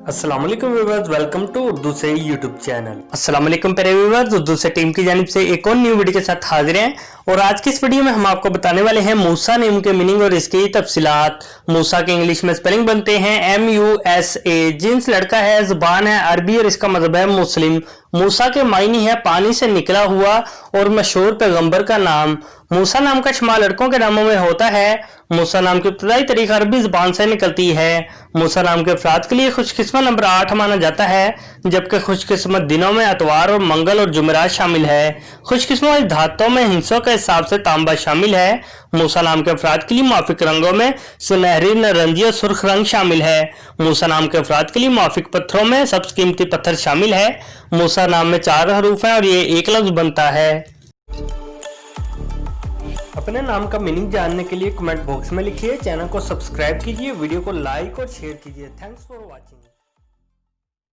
अस्सलाम वालेकुम viewers, welcome to Urdu से यूट्यूब चैनल। अस्सलाम वालेकुम प्यारे व्यूअर्स, उर्दू से टीम की जानिब से एक और न्यू वीडियो के साथ हाजिर हैं। और आज की इस वीडियो में हम आपको बताने वाले हैं मूसा नेम के मीनिंग और इसकी तफसीलात। मूसा के इंग्लिश में स्पेलिंग बनते हैं MUSA। जिन्स लड़का है, जुबान है अरबी और इसका मतलब है मुस्लिम। मूसा के मायने है पानी से निकला हुआ और मशहूर पैगंबर का नाम। मूसा नाम का शुमार लड़कों के नामों में होता है। मूसा नाम की इब्तदाई तारीख अरबी जुबान से निकलती है। मूसा नाम के अफराद के लिए खुशकिस्मत नंबर 8 माना जाता है, जबकि खुशकिस्मत दिनों में अतवार और मंगल और जुमेरात शामिल है। खुशकिस्मत धातों में हिस्सों के हिसाब से तांबा शामिल है। मूसा नाम के अफराद के लिए माफिक रंगों में सुनहरी, नारंगी और सुर्ख रंग शामिल है। मूसा नाम के अफराद के लिए माफिक पत्थरों में सबसे कीमती पत्थर शामिल है। मूसा नाम में 4 हरूफ हैं और ये एक लफ्ज बनता है। अपने नाम का मीनिंग जानने के लिए कमेंट बॉक्स में लिखिए, चैनल को सब्सक्राइब कीजिए, वीडियो को लाइक और शेयर कीजिए। Thanks for watching.